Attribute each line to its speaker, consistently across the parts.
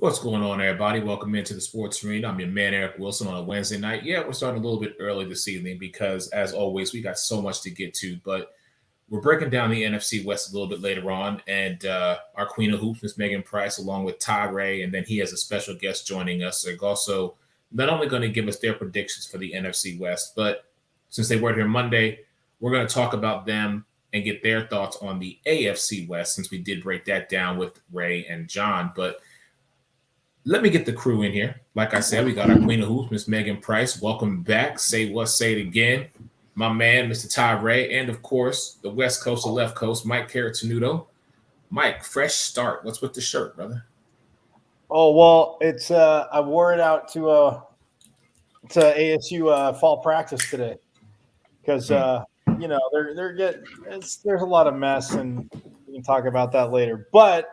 Speaker 1: What's going on, everybody? Welcome into the Sports Arena. I'm your man, Eric Wilson, on a Wednesday night. Yeah, we're starting a little bit early this evening because, as always, we got so much to get to. But we're breaking down the NFC West a little bit later on. And our Queen of Hoops, Miss Megan Price, along with Ty Ray, and then he has a special guest joining us. They're also not only going to give us their predictions for the NFC West, but since they were here Monday, we're going to talk about them and get their thoughts on the AFC West, since we did break that down with Ray and John. But let me get the crew in here. Like I said, we got our Queen of Hoops, Miss Megan Price. Welcome back. Say what, say it again. My man, Mr. Ty Ray, and of course, the West Coast, the left coast, Mike Caratanudo. Mike, fresh start. What's with the shirt, brother?
Speaker 2: Oh, well, it's I wore it out to ASU fall practice today because there's a lot of mess, and we can talk about that later. But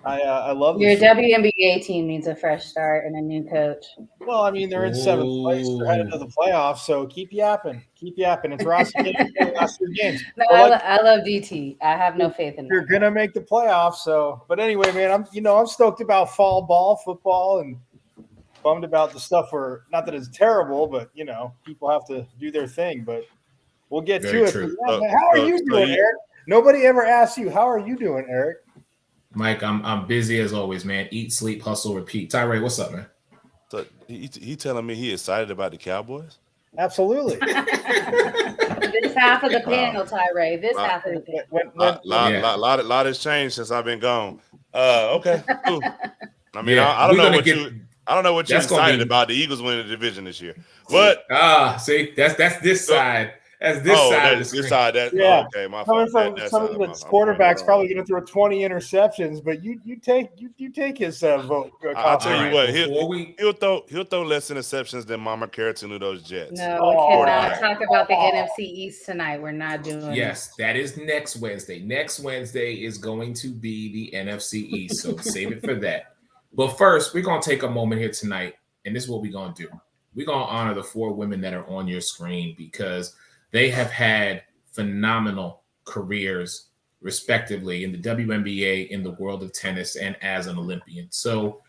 Speaker 2: I love
Speaker 3: your WNBA team needs a fresh start and a new coach.
Speaker 2: Well, I mean, they're in seventh place. They're headed to the playoffs, so keep yapping. It's Ross again for the last 3 games.
Speaker 3: No, I love DT. I have no faith in
Speaker 2: you're gonna make the playoffs. So, but anyway, man, I'm stoked about fall ball, football, and bummed about the stuff where not that it's terrible, but people have to do their thing. But we'll get to it. How are you doing, Eric? Nobody ever asks you, how are you doing, Eric?
Speaker 1: Mike, I'm busy as always, man. Eat, sleep, hustle, repeat. Ty Ray, what's up, man?
Speaker 4: So he telling me he excited about the Cowboys?
Speaker 2: Absolutely.
Speaker 3: This half of the panel, Ty Ray. This half of the panel.
Speaker 4: A lot has changed since I've been gone. Okay, cool. I mean, I don't know what you're excited about. The Eagles winning the division this year, but
Speaker 1: see, that's this side. That's this side.
Speaker 4: This side. Okay. My
Speaker 2: coming
Speaker 4: fault.
Speaker 2: From somebody that's quarterback's probably going to throw 20 interceptions, but you take his vote.
Speaker 4: I'll tell you what. He'll throw less interceptions than Mama Caratanudo's Jets.
Speaker 3: No, we cannot talk about the NFC East tonight. We're not doing.
Speaker 1: Yes, that is next Wednesday. Next Wednesday is going to be the NFC East, so save it for that. But first, we're gonna take a moment here tonight, and this is what we're gonna do. We're gonna honor the 4 women that are on your screen because they have had phenomenal careers, respectively, in the WNBA, in the world of tennis, and as an Olympian. So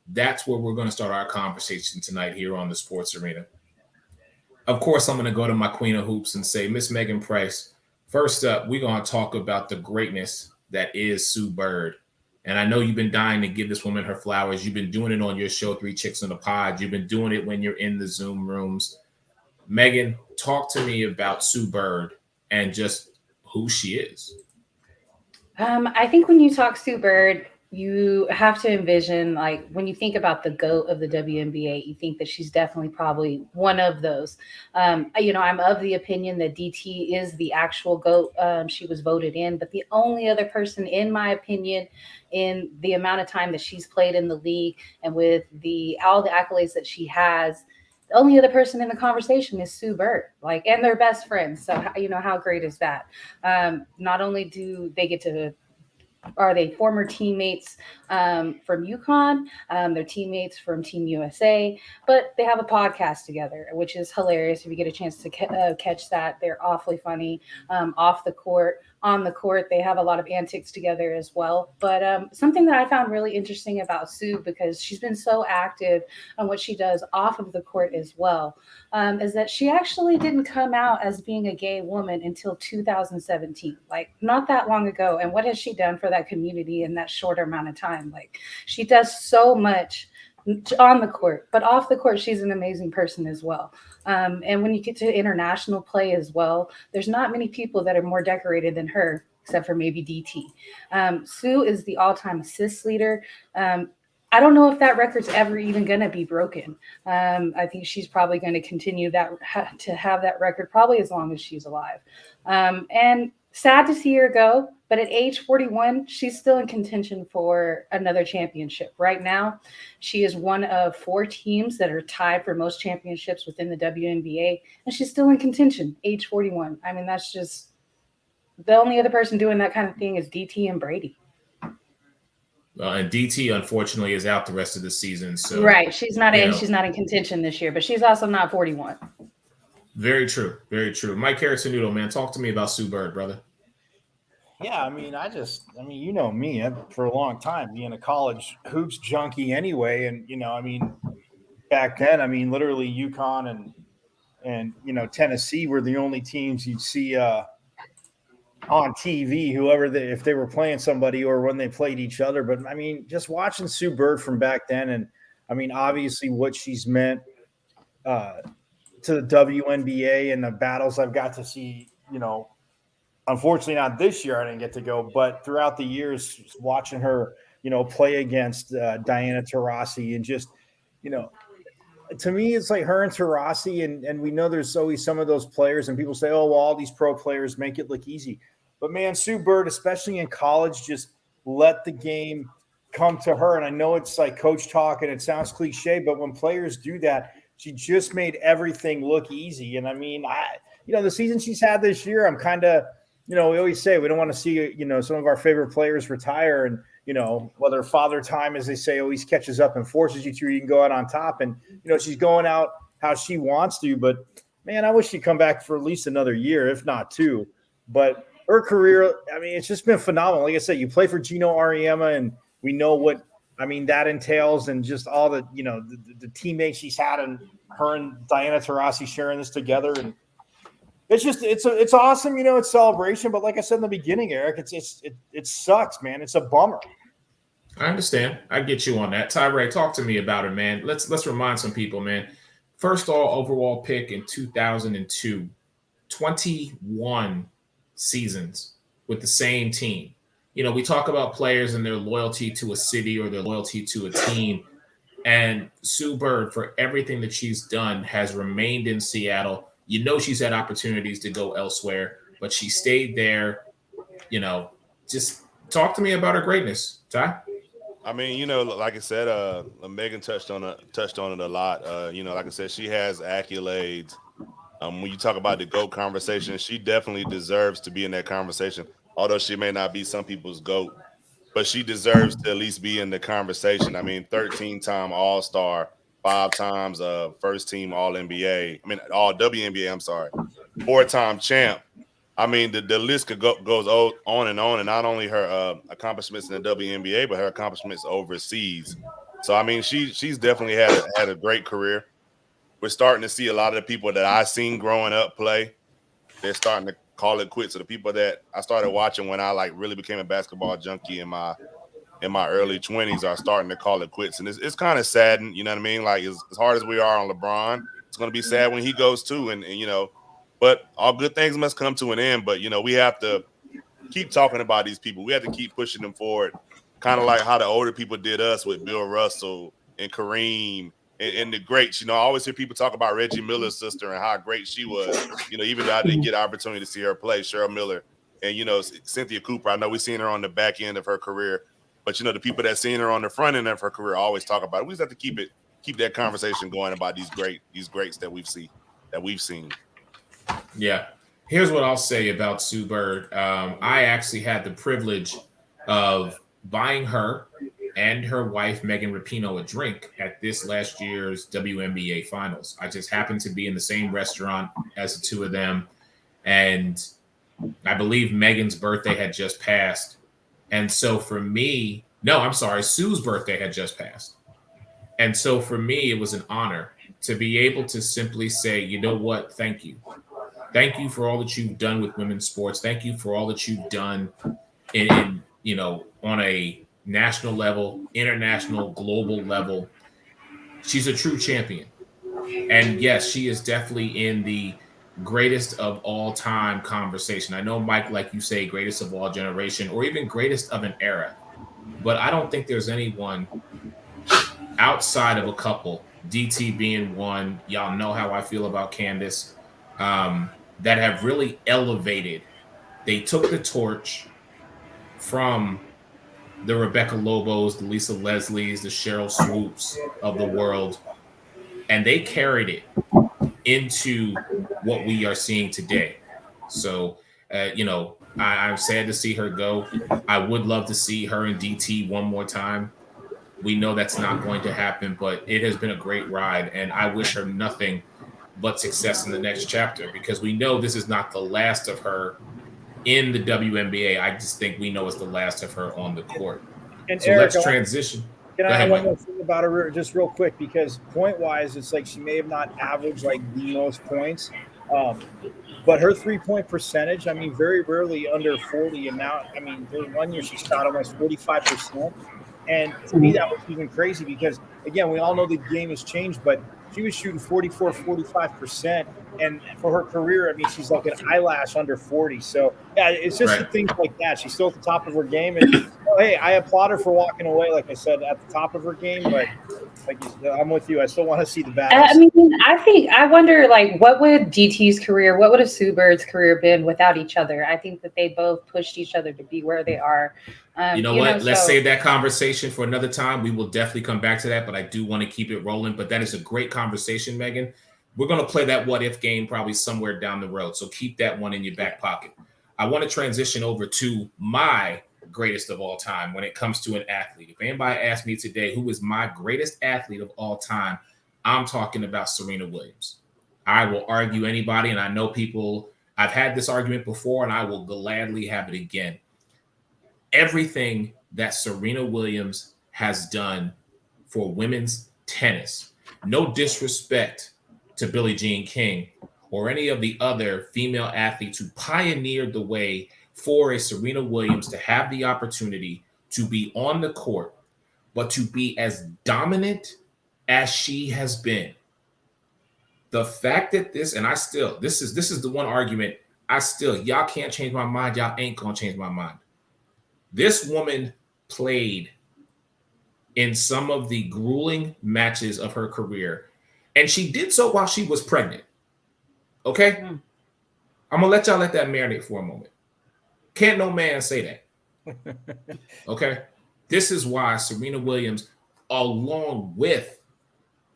Speaker 1: that's where we're going to start our conversation tonight here on the Sports Arena. Of course, I'm going to go to my Queen of Hoops and say, Miss Megan Price, first up, we're going to talk about the greatness that is Sue Bird. And I know you've been dying to give this woman her flowers. You've been doing it on your show, 3 Chicks on the Pod. You've been doing it when you're in the Zoom rooms. Megan, talk to me about Sue Bird and just who she is.
Speaker 3: I think when you talk Sue Bird, you have to envision, like, when you think about the GOAT of the WNBA, you think that she's definitely probably one of those. I'm of the opinion that DT is the actual GOAT. She was voted in, but the only other person, in my opinion, in the amount of time that she's played in the league and with all the accolades that she has, the only other person in the conversation is Sue Bird, and they're best friends. So, how great is that? Not only do they are they former teammates from UConn, they're teammates from Team USA, but they have a podcast together, which is hilarious. If you get a chance to catch that, they're awfully funny off the court. On the court, they have a lot of antics together as well. But something that I found really interesting about Sue, because she's been so active on what she does off of the court as well, is that she actually didn't come out as being a gay woman until 2017, not that long ago. And what has she done for that community in that shorter amount of time? She does so much on the court, but off the court, she's an amazing person as well. And when you get to international play as well, there's not many people that are more decorated than her, except for maybe DT. Sue is the all-time assists leader. I don't know if that record's ever even going to be broken. I think she's probably going to continue to have that record probably as long as she's alive. And sad to see her go, but at age 41, she's still in contention for another championship. Right now, she is one of 4 teams that are tied for most championships within the WNBA, and she's still in contention, age 41. I mean, that's just the only other person doing that kind of thing is DT and Brady.
Speaker 1: And DT, unfortunately, is out the rest of the season. So
Speaker 3: right, she's not in contention this year, but she's also not 41.
Speaker 1: Very true, very true. Mike Caratanudo, man, talk to me about Sue Bird, brother.
Speaker 2: Yeah, I mean, you know me for a long time being a college hoops junkie anyway, and I mean, back then, I mean, literally UConn and Tennessee were the only teams you'd see on TV, if they were playing somebody or when they played each other. But I mean, just watching Sue Bird from back then, and I mean, obviously what she's meant to the WNBA and the battles I've got to see, unfortunately not this year, I didn't get to go, but throughout the years, watching her, play against Diana Taurasi and just, to me, it's like her and Taurasi, and we know there's always some of those players, and people say, oh, well, all these pro players make it look easy. But man, Sue Bird, especially in college, just let the game come to her. And I know it's like coach talk and it sounds cliche, but when players do that, she just made everything look easy. And I mean, the season she's had this year, I'm kind of, we always say we don't want to see, some of our favorite players retire. And, whether father time, as they say, always catches up and forces you to, you can go out on top. And, she's going out how she wants to. But, man, I wish she'd come back for at least another year, if not two. But her career, I mean, it's just been phenomenal. Like I said, you play for Gino Auriemma, and we know what, that entails, and just all the, the teammates she's had, and her and Diana Taurasi sharing this together. And it's just, it's awesome. It's celebration. But like I said in the beginning, Eric, it sucks, man. It's a bummer.
Speaker 1: I understand. I get you on that. Tyree, talk to me about it, man. Let's remind some people, man. First overall pick in 2002, 21 seasons with the same team. We talk about players and their loyalty to a city or their loyalty to a team. And Sue Bird, for everything that she's done, has remained in Seattle. She's had opportunities to go elsewhere, but she stayed there. Just talk to me about her greatness, Ty.
Speaker 4: I mean, like I said, Megan touched on it a lot. Like I said, she has accolades. When you talk about the GOAT conversation, she definitely deserves to be in that conversation. Although she may not be some people's GOAT, but she deserves to at least be in the conversation. I mean, 13-time All-Star, 5 times first team All-NBA. I mean, All-WNBA, I'm sorry. 4-time champ. I mean, the list goes on, and not only her accomplishments in the WNBA, but her accomplishments overseas. So, I mean, she's definitely had a great career. We're starting to see a lot of the people that I seen growing up play. They're starting to call it quits. So the people that I started watching when I really became a basketball junkie in my early 20s are starting to call it quits. And it's kind of saddened, you know what I mean? Like, as hard as we are on LeBron, it's going to be sad when he goes too. And but all good things must come to an end. But, we have to keep talking about these people. We have to keep pushing them forward, kind of like how the older people did us with Bill Russell and Kareem and the greats. I always hear people talk about Reggie Miller's sister and how great she was. Even though I didn't get an opportunity to see her play, Cheryl Miller and, Cynthia Cooper. I know we've seen her on the back end of her career. But, the people that seen her on the front end of her career always talk about it. We just have to keep that conversation going about these greats that we've seen.
Speaker 1: Yeah. Here's what I'll say about Sue Bird. I actually had the privilege of buying her and her wife, Megan Rapinoe, a drink at this last year's WNBA Finals. I just happened to be in the same restaurant as the two of them. And I believe Megan's birthday had just passed. And so for me, Sue's birthday had just passed. And so for me, it was an honor to be able to simply say, you know what? Thank you. Thank you for all that you've done with women's sports. Thank you for all that you've done in on a national level, international, global level. She's a true champion. And yes, she is definitely in the greatest of all time conversation. I know, Mike, like you say, greatest of all generation or even greatest of an era. But I don't think there's anyone outside of a couple, DT being one. Y'all know how I feel about Candace, that have really elevated. They took the torch from the Rebecca Lobos, the Lisa Leslies, the Cheryl Swoops of the world, and they carried it into what we are seeing today. So, I'm sad to see her go. I would love to see her and DT one more time. We know that's not going to happen, but it has been a great ride, and I wish her nothing but success in the next chapter, because we know this is not the last of her in the WNBA. I just think we know it's the last of her on the court.
Speaker 2: And
Speaker 1: So
Speaker 2: Eric,
Speaker 1: let's transition.
Speaker 2: can
Speaker 1: Go
Speaker 2: I
Speaker 1: ahead,
Speaker 2: add one
Speaker 1: Mike.
Speaker 2: more thing about her just real quick? Because point-wise, it's like she may have not averaged like the most points, but her three-point percentage, I mean, very rarely under 40. And now, I mean, there was one year she shot almost 45%. And to me, that was even crazy because, again, we all know the game has changed, but she was shooting 44, 45%. And for her career, I mean, she's like an eyelash under 40. So, yeah, it's just the
Speaker 1: Right.
Speaker 2: things like that. She's still at the top of her game. And, hey, I applaud her for walking away, like I said, at the top of her game. But like you said, I'm with you. I still want to see the battles.
Speaker 3: I mean, I wonder, like, what would DT's career, what would have Sue Bird's career been without each other? I think that they both pushed each other to be where they are.
Speaker 1: You know what? Let's save that conversation for another time. We will definitely come back to that, but I do want to keep it rolling. But that is a great conversation, Megan. We're going to play that what if game probably somewhere down the road. So keep that one in your back pocket. I want to transition over to my greatest of all time when it comes to an athlete. If anybody asks me today who is my greatest athlete of all time, I'm talking about Serena Williams. I will argue anybody, and I know people, I've had this argument before, and I will gladly have it again. Everything that Serena Williams has done for women's tennis, no disrespect to Billie Jean King or any of the other female athletes who pioneered the way for a Serena Williams to have the opportunity to be on the court, but to be as dominant as she has been. The fact that this is the one argument y'all can't change my mind. Y'all ain't gonna change my mind. This woman played in some of the grueling matches of her career, and she did so while she was pregnant. Okay? I'm going to let y'all let that marinate for a moment. Can't no man say that. Okay? This is why Serena Williams, along with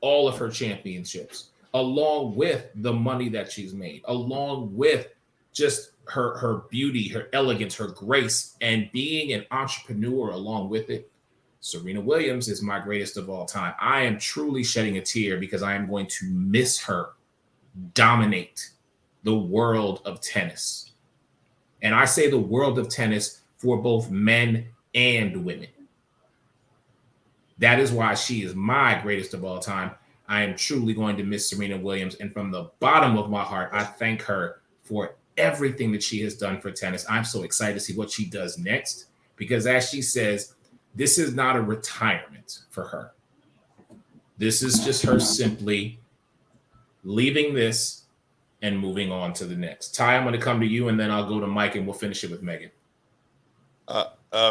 Speaker 1: all of her championships, along with the money that she's made, along with just her beauty, her elegance, her grace, and being an entrepreneur along with it, Serena Williams is my greatest of all time. I am truly shedding a tear because I am going to miss her dominate the world of tennis. And I say the world of tennis for both men and women. That is why she is my greatest of all time. I am truly going to miss Serena Williams. And from the bottom of my heart, I thank her for everything that she has done for tennis. I'm so excited to see what she does next because, as she says, this is not a retirement for her. This is just her simply leaving this and moving on to the next. Ty, I'm going to come to you, and then I'll go to Mike, and we'll finish it with Megan.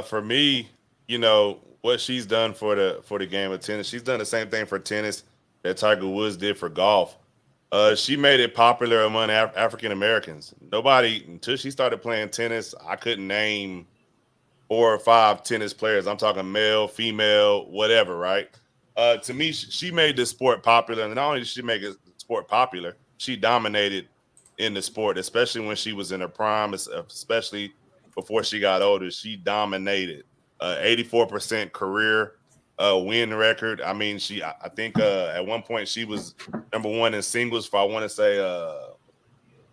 Speaker 4: For me, you know, what she's done for the game of tennis, she's done the same thing for tennis that Tiger Woods did for golf. She made it popular among African Americans. Nobody, until she started playing tennis, I couldn't name 4 or 5 tennis players. I'm talking male, female, whatever, right? To me, she made the sport popular. And not only did she make the sport popular, she dominated in the sport, especially when she was in her prime, especially before she got older. She dominated. 84% career win record. I mean, I think at one point she was number 1 in singles for, I want to say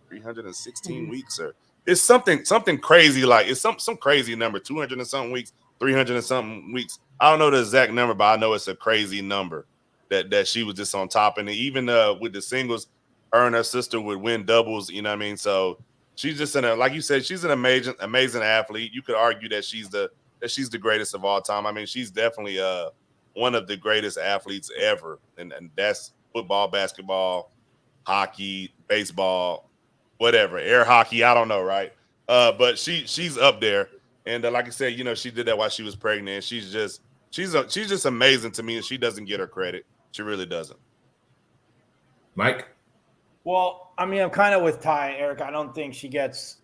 Speaker 4: 316 weeks, or it's something crazy, like it's some crazy number, 200 and something weeks, 300 and something weeks. I don't know the exact number, but I know it's a crazy number that she was just on top. And even with the singles, her and her sister would win doubles, you know what I mean? So she's just like you said, she's an amazing athlete. You could argue that she's the greatest of all time. I mean, she's definitely one of the greatest athletes ever. And that's football, basketball, hockey, baseball, whatever, air hockey. I don't know, right? But she's up there. And like I said, you know, she did that while she was pregnant. And she's just amazing to me, and she doesn't get her credit. She really doesn't.
Speaker 1: Mike?
Speaker 2: Well, I mean, I'm kind of with Ty, Eric. I don't think she gets,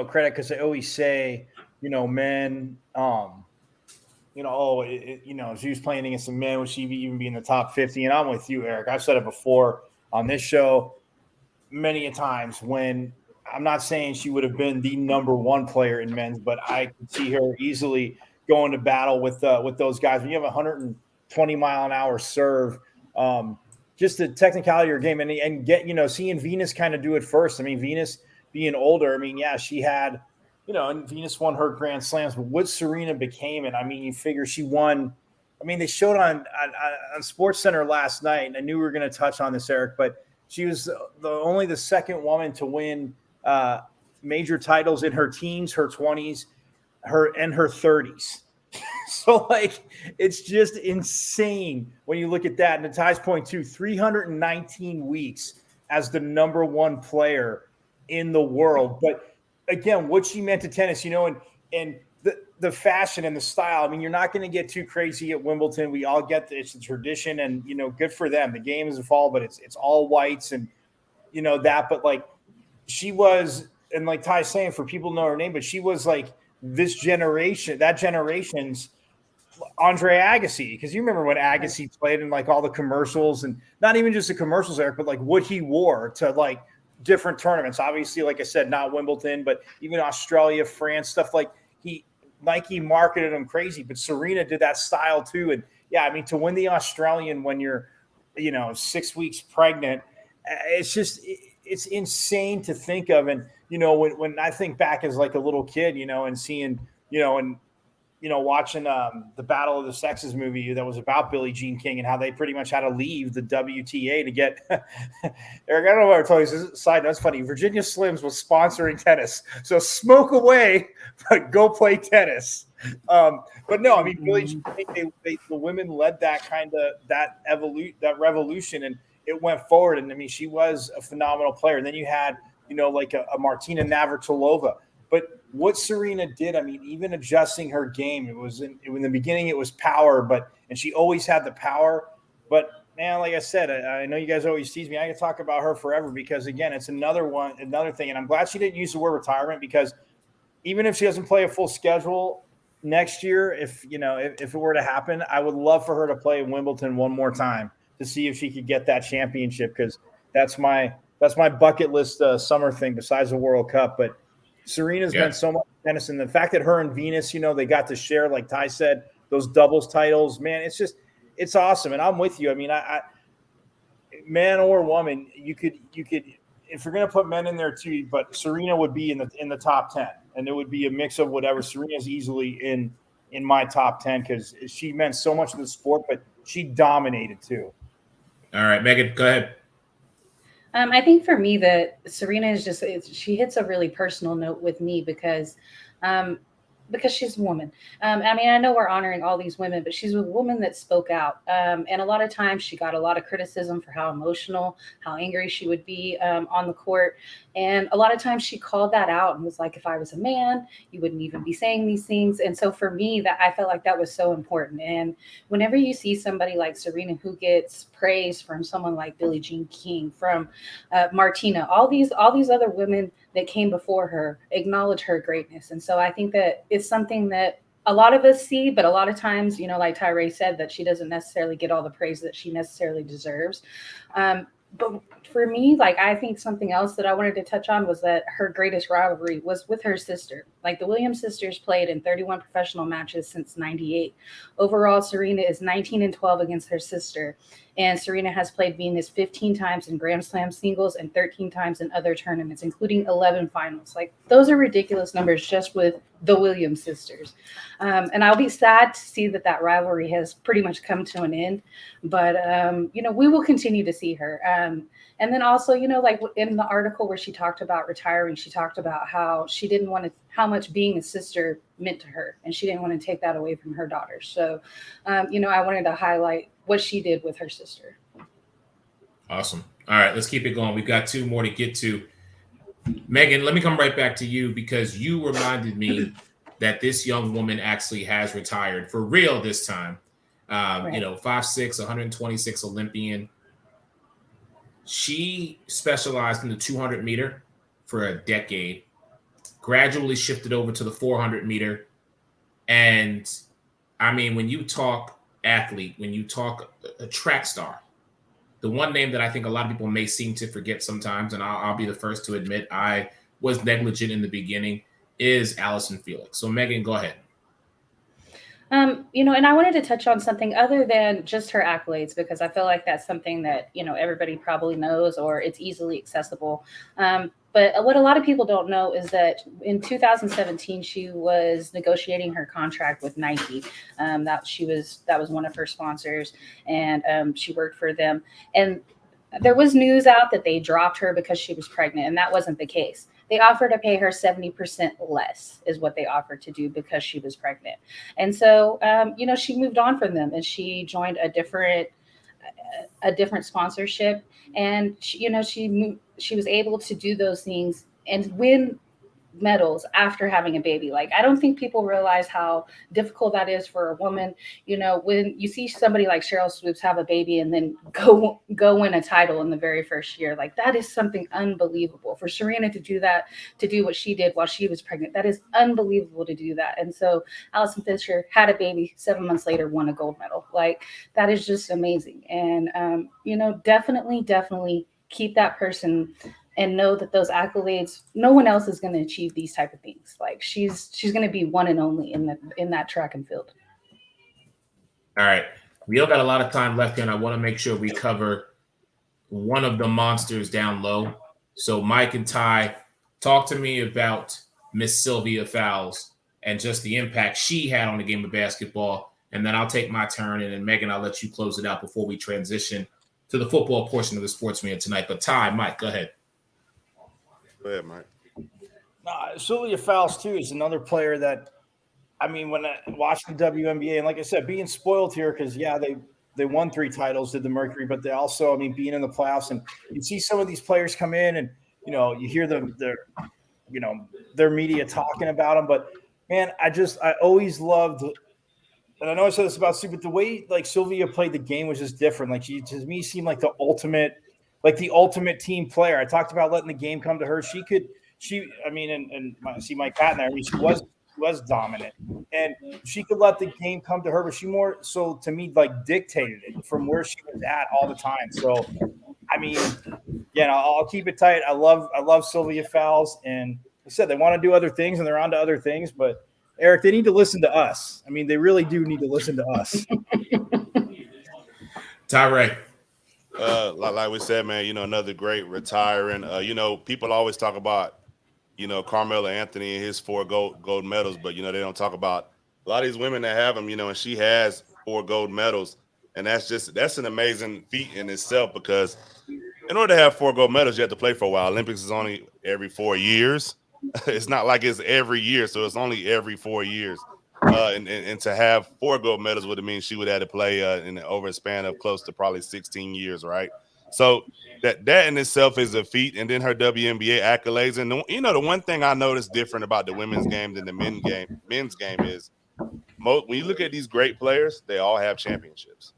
Speaker 2: credit because they always say, men, she was playing against some men. Would she even be in the top 50? And I'm with you, Eric. I've said it before on this show many a times when I'm not saying she would have been the number 1 player in men's, but I could see her easily going to battle with those guys. When you have a 120-mile-an-hour serve, just the technicality of your game and get, seeing Venus kind of do it first. I mean, Venus being older, I mean, yeah, she had and Venus won her Grand Slams, but what Serena became, and I mean, you figure she won. I mean, they showed on Sports Center last night, and I knew we were going to touch on this, Eric, but she was only the second woman to win major titles in her teens, her 20s, her 30s. So, like, it's just insane when you look at that. And Ty's point too, 319 weeks as the number one player in the world. But again, what she meant to tennis, and the fashion and the style. I mean, you're not going to get too crazy at Wimbledon. We all get it's a tradition, and good for them. The game is a fall, but it's all whites and that. But like, she was, and like Ty's saying, for people to know her name, but she was like that generation's Andre Agassi, because you remember when Agassi played in like all the commercials, and not even just the commercials, Eric, but like what he wore to like different tournaments. Obviously, like I said, not Wimbledon, but even Australia, France, stuff like Nike marketed him crazy, but Serena did that style too. And yeah, I mean, to win the Australian when you're, 6 weeks pregnant, it's insane to think of. And, when I think back as like a little kid, and seeing, watching the Battle of the Sexes movie that was about Billie Jean King and how they pretty much had to leave the WTA to get Eric. I don't know what I told you. This is a side note. It's funny. Virginia Slims was sponsoring tennis, so smoke away, but go play tennis. But no, I mean, Billie Jean King, the women led that that revolution, and it went forward. And I mean, she was a phenomenal player. And then you had like a Martina Navratilova. But what Serena did, I mean, even adjusting her game, it was in the beginning, it was power, and she always had the power. But man, like I said, I know you guys always tease me. I can talk about her forever because, again, it's another thing. And I'm glad she didn't use the word retirement, because even if she doesn't play a full schedule next year, if it were to happen, I would love for her to play Wimbledon one more time to see if she could get that championship, because that's my bucket list summer thing besides the World Cup. But Serena's meant so much to tennis, and the fact that her and Venus, they got to share, like Ty said, those doubles titles, man, it's awesome. And I'm with you. I mean, I man or woman, you could if you're going to put men in there too, but Serena would be in the top 10, and it would be a mix of whatever. Serena's easily in my top 10 because she meant so much to the sport, but she dominated too.
Speaker 1: All right, Megan, go ahead.
Speaker 3: I think for me that Serena is she hits a really personal note with me because she's a woman. I mean, I know we're honoring all these women, but she's a woman that spoke out. And a lot of times she got a lot of criticism for how emotional, how angry she would be on the court. And a lot of times she called that out and was like, if I was a man, you wouldn't even be saying these things. And so for me, that I felt like that was so important. And whenever you see somebody like Serena who gets praise from someone like Billie Jean King, from Martina, all these other women that came before her acknowledge her greatness. And so I think that it's something that a lot of us see, but a lot of times, like Tyree said, that she doesn't necessarily get all the praise that she necessarily deserves. But for me, like, I think something else that I wanted to touch on was that her greatest rivalry was with her sister. Like, the Williams sisters played in 31 professional matches since 98. Overall, Serena is 19-12 against her sister. And Serena has played Venus 15 times in Grand Slam singles and 13 times in other tournaments, including 11 finals. Like, those are ridiculous numbers just with the Williams sisters. And I'll be sad to see that rivalry has pretty much come to an end. But, we will continue to see her. And then also, like in the article where she talked about retiring, she talked about how she didn't want to, how much being a sister meant to her, and she didn't want to take that away from her daughters. So, I wanted to highlight what she did with her sister.
Speaker 1: Awesome. All right, let's keep it going. We've got two more to get to. Megan, let me come right back to you because you reminded me that this young woman actually has retired for real this time. Right. 5'6", 126 Olympian. She specialized in the 200 meter for a decade, gradually shifted over to the 400 meter. And I mean, when you talk athlete, when you talk a track star, the one name that I think a lot of people may seem to forget sometimes, and I'll be the first to admit I was negligent in the beginning, is Allyson Felix. So Megan, go ahead.
Speaker 3: And I wanted to touch on something other than just her accolades, because I feel like that's something that, everybody probably knows or it's easily accessible. But what a lot of people don't know is that in 2017 she was negotiating her contract with Nike. That was one of her sponsors, and she worked for them. And there was news out that they dropped her because she was pregnant, and that wasn't the case. They offered to pay her 70% less is what they offered to do because she was pregnant. And so, she moved on from them and she joined a different sponsorship. And she was able to do those things and win medals after having a baby. Like, I don't think people realize how difficult that is for a woman. When you see somebody like Cheryl Swoops have a baby and then go win a title in the very first year, like that is something unbelievable. For Serena to do that, to do what she did while she was pregnant, that is unbelievable to do that. And so Allyson Fisher had a baby, 7 months later won a gold medal. Like, that is just amazing. And definitely keep that person and know that those accolades, no one else is going to achieve these type of things. Like, she's going to be one and only in that track and field.
Speaker 1: All right. We all got a lot of time left here, and I want to make sure we cover one of the monsters down low. So Mike and Ty, talk to me about Miss Sylvia Fowles and just the impact she had on the game of basketball. And then I'll take my turn, and then Megan, I'll let you close it out before we transition to the football portion of the Sportsman tonight. But Ty, Mike, go ahead.
Speaker 4: Go ahead, Mike.
Speaker 2: Sylvia Fowles, too, is another player that, I mean, when I watched the WNBA, and like I said, being spoiled here because, yeah, they won 3 titles, did the Mercury, but they also, I mean, being in the playoffs, and you see some of these players come in and, you hear their media talking about them. But, man, I always loved, and I know I said this about Sue, but the way, like, Sylvia played the game was just different. Like, she, to me, seemed like the ultimate team player. I talked about letting the game come to her. See Mike Patton there. I mean, she was dominant, and she could let the game come to her, but she more so to me like dictated it from where she was at all the time. So, I mean, I'll keep it tight. I love Sylvia Fowles, and like I said, they want to do other things, and they're on to other things. But Eric, they need to listen to us. I mean, they really do need to listen to us.
Speaker 1: Tyree.
Speaker 4: Like we said, man, another great retiring. People always talk about, Carmelo Anthony and his 4 gold medals, but they don't talk about a lot of these women that have them, and she has 4 gold medals, and that's an amazing feat in itself because in order to have 4 gold medals, you have to play for a while. Olympics is only every 4 years. It's not like it's every year, so it's only every 4 years. And to have 4 gold medals would have mean she would have to play over a span of close to probably 16 years, right? So that in itself is a feat. And then her WNBA accolades. And the one thing I noticed different about the women's game than the men's game is when you look at these great players, they all have championships.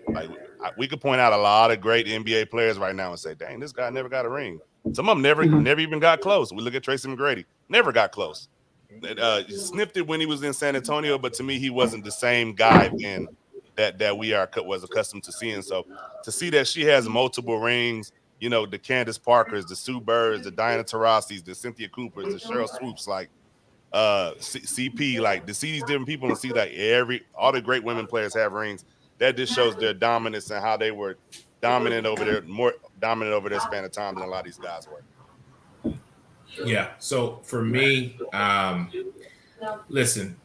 Speaker 4: Like we could point out a lot of great NBA players right now and say, dang, this guy never got a ring. Some of them never even got close. We look at Tracy McGrady, never got close. Sniffed it when he was in San Antonio, but to me, he wasn't the same guy then that we was accustomed to seeing. So to see that she has multiple rings, the Candace Parkers, the Sue Birds, the Diana Taurasi's, the Cynthia Coopers, the Cheryl Swoops, like CP, like to see these different people and see like all the great women players have rings, that just shows their dominance and how they were more dominant over their span of time than a lot of these guys were.
Speaker 1: Yeah. So for me, listen,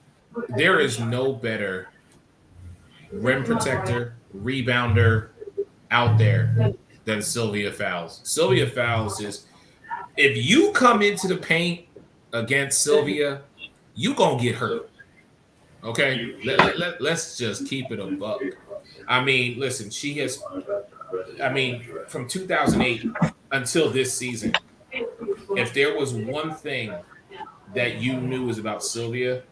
Speaker 1: there is no better rim protector, rebounder out there than Sylvia Fowles. Sylvia Fowles is, if you come into the paint against Sylvia, you gonna get hurt. Okay, let's just keep it a buck. I mean, listen, from 2008 until this season, if there was one thing that you knew was about Sylvia,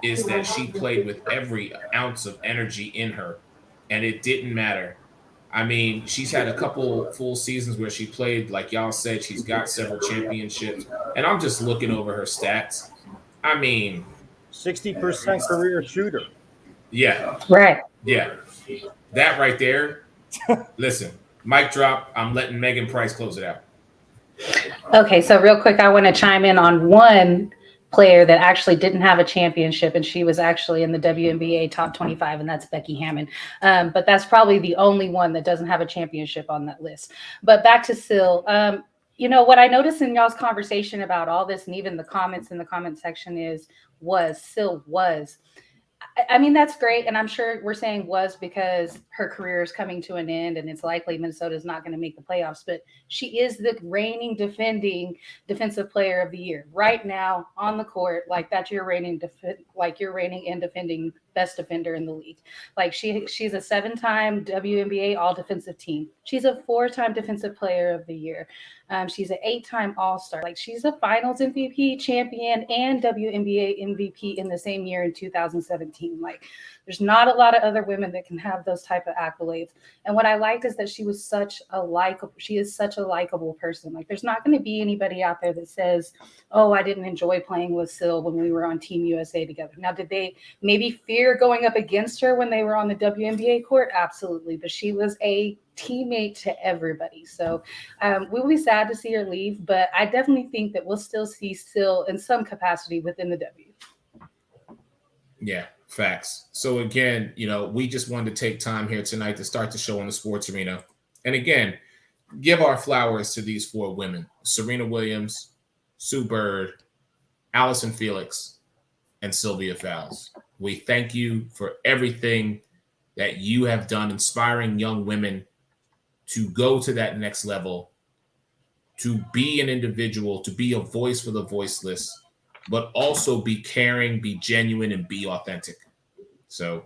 Speaker 1: is that she played with every ounce of energy in her, and it didn't matter. I mean, she's had a couple full seasons where she played, like y'all said, she's got several championships, and I'm just looking over her stats. I mean,
Speaker 2: 60% career shooter.
Speaker 1: Yeah.
Speaker 3: Right.
Speaker 1: Yeah. That right there. Listen, mic drop. I'm letting Megan Price close it out.
Speaker 3: Okay, so real quick, I want to chime in on one player that actually didn't have a championship, and she was actually in the WNBA top 25, and that's Becky Hammon. But that's probably the only one that doesn't have a championship on that list. But back to Syl. you know, what I noticed in y'all's conversation about all this, and even the comments in the comment section still was. I mean, that's great. And I'm sure we're saying was because her career is coming to an end and it's likely Minnesota's not going to make the playoffs. But she is the reigning defending defensive player of the year right now on the court. Like that's your reigning, like you're reigning and defending best defender in the league. Like she's a 7-time WNBA all defensive team. She's a 4-time defensive player of the year. She's an 8-time All-Star. Like she's a Finals MVP, champion, and WNBA MVP in the same year in 2017. Like there's not a lot of other women that can have those type of accolades. And what I liked is that she is such a likable person. Like there's not going to be anybody out there that says, "Oh, I didn't enjoy playing with Syl when we were on Team USA together." Now, did they maybe fear going up against her when they were on the WNBA court? Absolutely, but she was a teammate to everybody. So we will be sad to see her leave, but I definitely think that we'll still see Syl in some capacity within the W.
Speaker 1: Yeah, facts. So again, we just wanted to take time here tonight to start the show on the sports arena. And again, give our flowers to these 4 women: Serena Williams, Sue Bird, Allyson Felix, and Sylvia Fowles. We thank you for everything that you have done, inspiring young women to go to that next level, to be an individual, to be a voice for the voiceless, but also be caring, be genuine, and be authentic. So